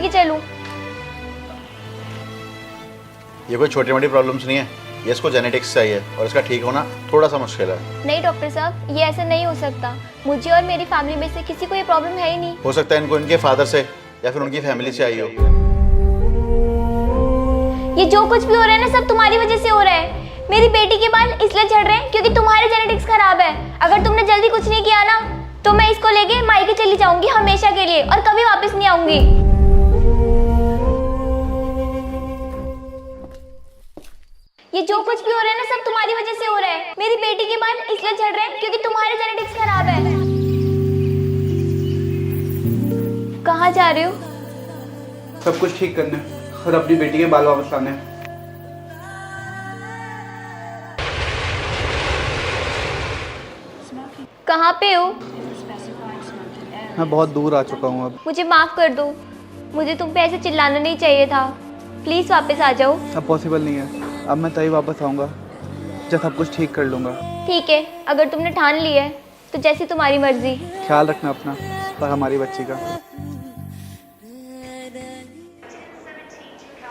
लेके चलूं? ये कोई छोटी मोटी प्रॉब्लम्स नहीं है, ये इसको जेनेटिक्स चाहिए और इसका ठीक होना थोड़ा सा मुश्किल है। नहीं डॉक्टर साहब, ये ऐसा नहीं हो सकता। मुझे और मेरी फैमिली में से किसी को ये प्रॉब्लम है ही नहीं। हो सकता है इनको इनके फादर से या फिर उनकी फैमिली से आई हो। ये जो कुछ भी हो रहा है ना, सब तुम्हारी वजह से हो रहा है। मेरी बेटी के बाल इसलिए झड़ रहे हैं क्योंकि तुम्हारे जेनेटिक्स खराब है। अगर तुमने जल्दी कुछ नहीं किया ना, तो मैं इसको लेके मायके चली जाऊंगी हमेशा के लिए और कभी वापस नहीं आऊंगी। ये जो कुछ भी हो रहा है ना, सब तुम्हारी वजह से हो रहा है। मेरी बेटी के बाल इसलिए झड़ रहे हैं क्योंकि तुम्हारे जेनेटिक्स खराब है। कहाँ जा रहे हो? सब कुछ ठीक करना है और अपनी बेटी के बाल वापस लाने हैं। कहाँ पे हो? मैं बहुत दूर आ चुका हूँ अब। मुझे माफ कर दो, मुझे तुम पे ऐसे चिल्लाना नहीं चाहिए था। प्लीज वापस आ जाओ। अब पॉसिबल नहीं है। अब मैं तभी वापस आऊँगा जब सब कुछ ठीक कर लूँगा। ठीक है, अगर तुमने ठान ली है तो जैसी तुम्हारी मर्जी। ख्याल रखना अपना और हमारी बच्ची का।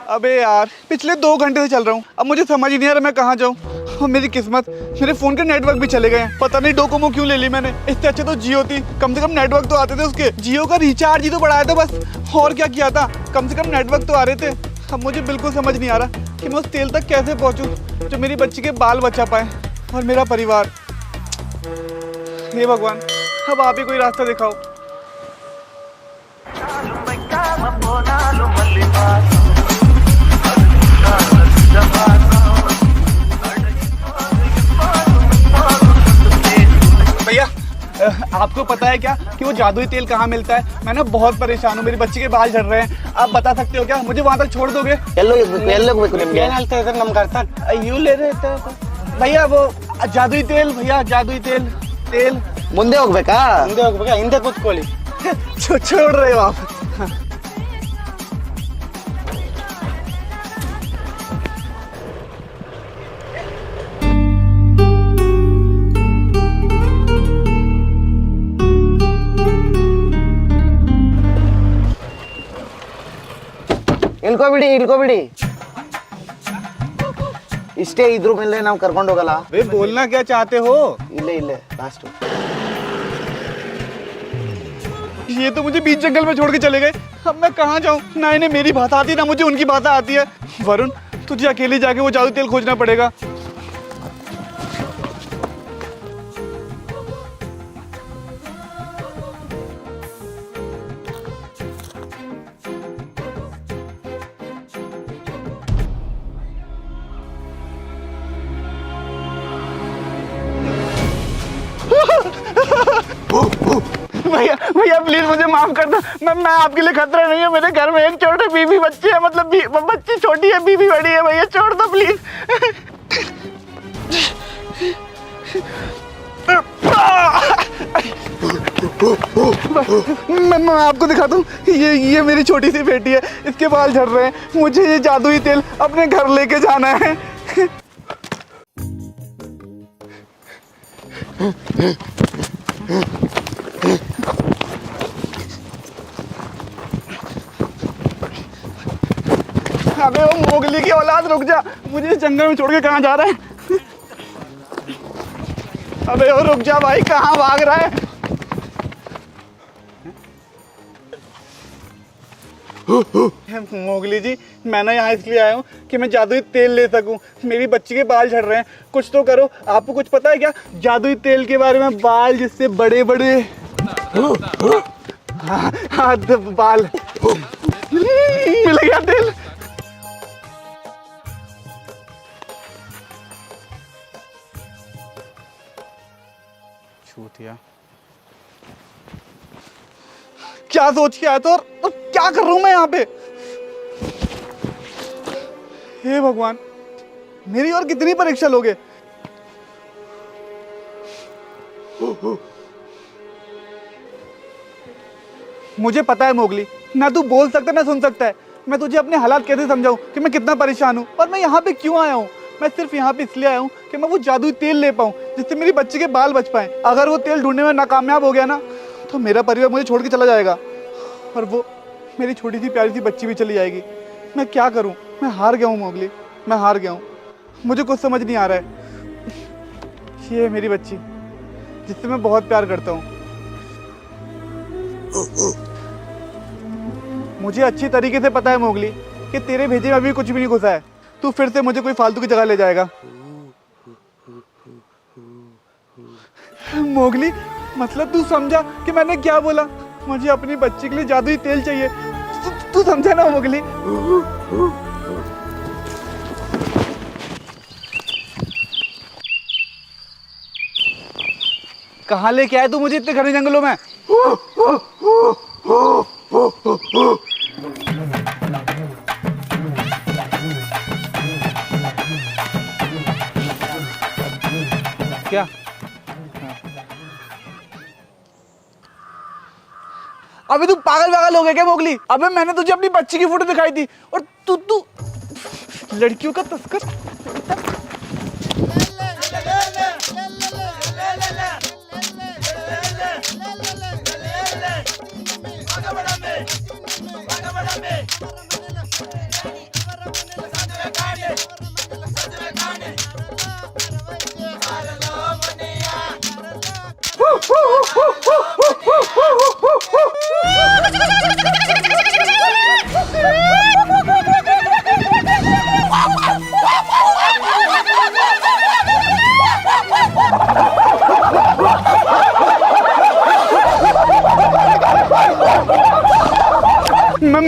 अबे यार, पिछले 2 घंटे से चल रहा हूँ, अब मुझे समझ ही नहीं आ रहा मैं कहाँ जाऊँ। और मेरी किस्मत, मेरे फ़ोन के नेटवर्क भी चले गए हैं। पता नहीं डोकोमो क्यों ले ली मैंने, इससे अच्छे तो जियो थी, कम से कम नेटवर्क तो आते थे उसके। जियो का रिचार्ज ही तो बढ़ाया था बस, और क्या किया था, कम से कम नेटवर्क तो आ रहे थे। अब मुझे बिल्कुल समझ नहीं आ रहा कि मैं उस तेल तक कैसे पहुँचूँ जो मेरी बच्ची के बाल बचा पाए और मेरा परिवार। हे भगवान, अब आप ही कोई रास्ता दिखाओ। भैया, आपको पता है क्या कि वो जादुई तेल कहाँ मिलता है? मैं ना बहुत परेशान हूँ, मेरी बच्ची के बाल झड़ रहे हैं। आप बता सकते हो क्या? मुझे वहाँ तक छोड़ दोगे? यू ले रहे थे भैया वो जादुई तेल, भैया जादुई तेल। तेल ಮುಂದೆ ಹೋಗ್ಬೇಕಾ ಹಿಂದೆ ಕೂತ್ಕೊಳ್ಳಿ छोड़ रहे हो आप? ಇಳ್ಕೊಬಿಡಿ ಇಷ್ಟೇ ಇದ್ರ ಮೇಲೆ ನಾವು ಕರ್ಕೊಂಡು ಹೋಗಲ್ಲ. वे बोलना क्या चाहते हो? ಇಲ್ಲೇ ಲಾಸ್ಟ್. ये तो मुझे बीच जंगल में छोड़ के चले गए। अब मैं कहाँ जाऊँ? ना इन्हें मेरी भाषा आती, ना मुझे उनकी भाषा आती है। वरुण, तुझे अकेले जाके वो जादू तेल खोजना पड़ेगा। भैया भैया प्लीज मुझे माफ कर दो। मैं आपके लिए खतरा नहीं है। मेरे घर में एक छोटी बीबी बच्ची है, मतलब बच्ची छोटी है, बीबी बड़ी है। भैया छोड़ दो प्लीज। मैं आपको दिखाता हूँ, ये मेरी छोटी सी बेटी है, इसके बाल झड़ रहे हैं। मुझे ये जादुई तेल अपने घर लेके जाना है। अबे वो मोगली की औलाद, रुक जा, मुझे इस जंगल में छोड़ के कहाँ जा रहा है? अबे वो रुक जा भाई, कहाँ भाग रहा है? मोगली जी, मैं ना यहाँ इसलिए आया हूँ कि मैं जादुई तेल ले सकूँ। मेरी बच्ची के बाल झड़ रहे हैं, कुछ तो करो। आपको कुछ पता है क्या जादुई तेल के बारे में? बाल जिससे बड़े बड़े बाल मिल गया तेल। छूतिया, क्या सोच के आया तो क्या कर रहा हूं मैं यहाँ पे? हे भगवान, मेरी और कितनी परीक्षा लोगे? मुझे पता है मोगली, ना तू बोल सकता ना सुन सकता है। मैं तुझे अपने हालात कैसे समझाऊं कि मैं कितना परेशान हूं और मैं यहाँ पे क्यों आया हूँ? मैं सिर्फ यहाँ पे इसलिए आया हूँ कि मैं वो जादुई तेल ले पाऊँ जिससे मेरी बच्ची के बाल बच पाए। अगर वो तेल ढूंढने में नाकामयाब हो गया ना, तो मेरा परिवार मुझे छोड़ के चला जाएगा और मेरी छोटी सी प्यारी सी बच्ची भी चली जाएगी। मैं क्या करूं? मैं हार गया हूं मोगली, मैं हार गया हूं। मुझे कुछ समझ नहीं आ रहा है। ये है मेरी बच्ची जिससे मैं बहुत प्यार करता हूं। मुझे अच्छी तरीके से पता है मोगली कि तेरे भेजे में अभी कुछ भी नहीं घुसा है। तू फिर से मुझे कोई फालतू की जगह ले जाएगा। मोगली, मतलब तू समझा कि मैंने क्या बोला? मुझे अपनी बच्ची के लिए जादुई तेल चाहिए। तू समझा ना मोगली? कहाँ लेके आया तू मुझे इतने घने जंगलों में? क्या? अबे तू पागल हो गया क्या मोगली? अबे मैंने तुझे अपनी बच्ची की फोटो दिखाई थी और तू लड़कियों का तस्कर।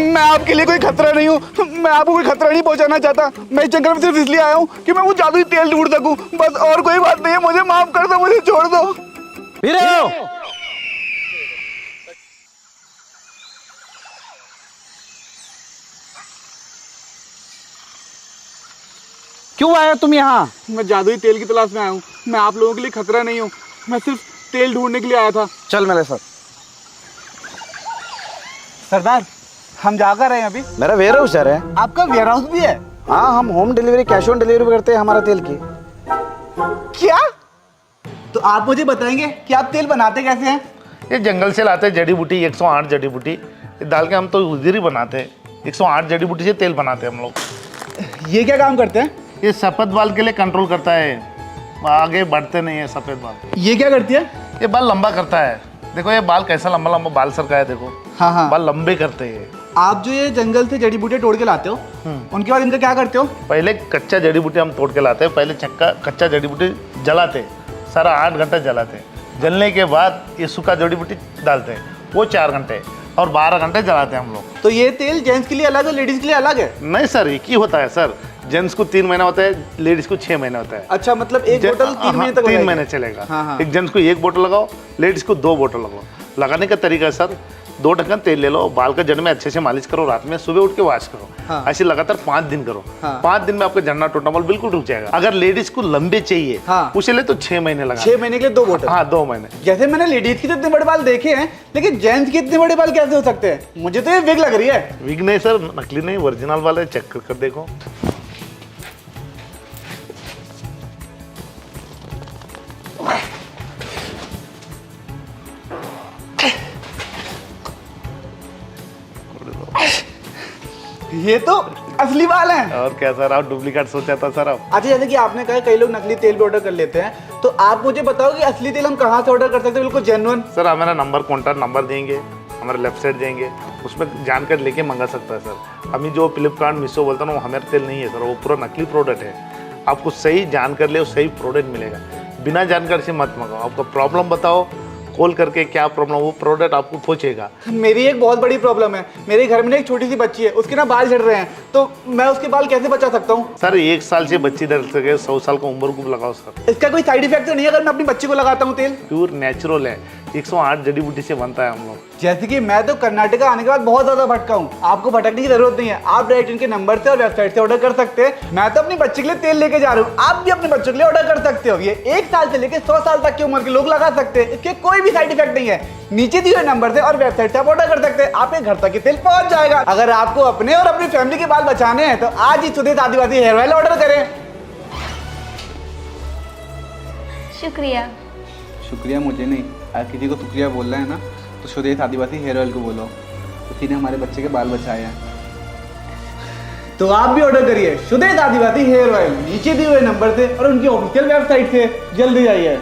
मैं आपके लिए कोई खतरा नहीं हूँ। मैं आपको कोई खतरा नहीं पहुँचाना चाहता। मैं इस जंगल में सिर्फ इसलिए आया हूँ कि मैं वो जादुई तेल ढूंढ सकूँ, बस। और कोई बात नहीं है। मुझे माफ कर दो, मुझे छोड़ दो। क्यों आया तुम यहाँ? मैं जादुई तेल की तलाश में आया हूँ। मैं आप लोगों के लिए खतरा नहीं हूँ। मैं सिर्फ तेल ढूंढने के लिए आया था। चल मेरे साथ। सरदार, हम जा कर रहे हैं अभी। मेरा वेयर हाउस है। आपका वेयर हाउस भी है? हाँ, हम home delivery, cash on delivery करते हैं हमारा तेल की। क्या? तो आप मुझे बताएंगे कि आप तेल बनाते कैसे हैं? ये जंगल से लाते हैं जड़ी बूटी, 108 जड़ी बूटी डाल के हम तो उधर ही बनाते हैं। 108 जड़ी बूटी से तेल बनाते हैं हम लोग। ये क्या काम करते हैं? ये सफ़ेद बाल के लिए कंट्रोल करता है, आगे बढ़ते नहीं है सफ़ेद बाल। ये क्या करती है? ये बाल लंबा करता है। देखो ये बाल कैसा लंबा लंबा बाल सर का है, देखो। हाँ। बाल लंबे करते हैं। आप जो ये जंगल से जड़ी बूटियाँ तोड़ के लाते हो, उनके बाद इनका क्या करते हो? पहले कच्चा जड़ी बूटी हम तोड़ के लाते हैं। पहले कच्चा जड़ी बूटी जलाते, सारा 8 घंटा जलाते। जलने के बाद ये सूखा जड़ी बूटी डालते हैं, वो 4 घंटे और 12 घंटे जलाते हैं हम लोग। तो ये तेल जेंट्स के लिए अलग है, लेडीज के लिए अलग है? नहीं सर, एक ही होता है सर। जेंट्स को 3 महीना होता है, लेडीज को 6 महीना होता है। अच्छा, मतलब एक बोतल 3 महीने तक 3 महीने चलेगा। हाँ। एक जेंट्स को 1 बोतल लगाओ, लेडीज को 2 बोतल लगाओ। लगाने का तरीका है सर, 2 ढक्कन तेल ले लो, बाल का जड़ में अच्छे से मालिश करो, रात में सुबह उठ के वॉश करो। हाँ। ऐसे लगातार 5 दिन करो। हाँ। 5 दिन में आपका झड़ना टूटना बाल बिल्कुल रुक जाएगा। अगर लेडीज को लंबे चाहिए, हाँ, उसे ले तो 6 महीने लगा। 6 महीने के लिए 2 बोतल? हाँ, 2 महीने। जैसे मैंने लेडीज के तो इतने बड़े बाल देखे हैं, लेकिन जेंट्स के इतने बड़े बाल कैसे हो सकते हैं? मुझे तो ये विग लग रही है। विग नहीं सर, नकली नहीं, ओरिजिनल वाले। चेक कर देखो। ये तो असली बाल हैं। और क्या सर, आप डुप्लीकेट सोचा था सर आप? अच्छा, जैसे कि आपने कहा कई लोग नकली तेल भी ऑर्डर कर लेते हैं, तो आप मुझे बताओ कि असली तेल हम कहाँ से ऑर्डर कर सकते हैं, बिल्कुल जेन्युइन? सर हमारा नंबर, कॉन्टैक्ट नंबर देंगे, हमारे वेबसाइट देंगे, उसमें जानकारी लेके मंगा सकता है सर। अभी जो फ्लिपकार्ट, मीशो बोलता है ना, वो हमारा तेल नहीं है सर, वो पूरा नकली प्रोडक्ट है। आपको सही जानकारी ले, सही प्रोडक्ट मिलेगा। बिना जानकारी से मत मंगाओ। आपका प्रॉब्लम बताओ, कॉल करके क्या प्रॉब्लम, वो प्रोडक्ट आपको पहुंचेगा। मेरी एक बहुत बड़ी प्रॉब्लम है। मेरे घर में एक छोटी सी बच्ची है, उसके ना बाल झड़ रहे हैं, तो मैं उसके बाल कैसे बचा सकता हूँ? सर 1 साल से बच्ची डर सके, 100 साल का उम्र को लगाओ सर। इसका कोई साइड इफेक्ट तो नहीं है अगर मैं अपनी बच्ची को लगाता हूँ तेल? प्योर नेचुरल है, 108 जड़ी बूटी से बनता है हम लोग। जैसे कि मैं तो कर्नाटका आने के बाद बहुत ज्यादा भटका हूँ। आपको भटकने की जरूरत नहीं है, आप डायरेक्ट इनके नंबर से और वेबसाइट से ऑर्डर कर सकते हैं। मैं तो अपनी बच्ची के लिए तेल लेके जा रहा हूँ, आप भी अपने बच्चों के लिए ऑर्डर कर सकते हो। ये 1 साल से लेकर 100 साल तक की उम्र के लोग लगा सकते हैं, इसके कोई भी साइड इफेक्ट नहीं है। नीचे दिए हुए नंबर से और वेबसाइट से आप ऑर्डर कर सकते हैं, आपके घर तक ये तेल पहुंच जाएगा। अगर आपको अपने और अपनी फैमिली के बाल बचाने हैं तो आज ही सुदेश आदिवासी हेयर ऑयल ऑर्डर करें। शुक्रिया। शुक्रिया मुझे नहीं, अगर किसी को शुक्रिया बोलना है ना तो सुदेश आदिवासी हेयर ऑयल को बोलो। उसी ने हमारे बच्चे के बाल बचाए हैं। तो आप भी ऑर्डर करिए शुद्धे आदिवासी हेयर ऑयल नीचे दिए हुए नंबर से और उनकी ऑफिशियल वेबसाइट से। जल्दी जाइए।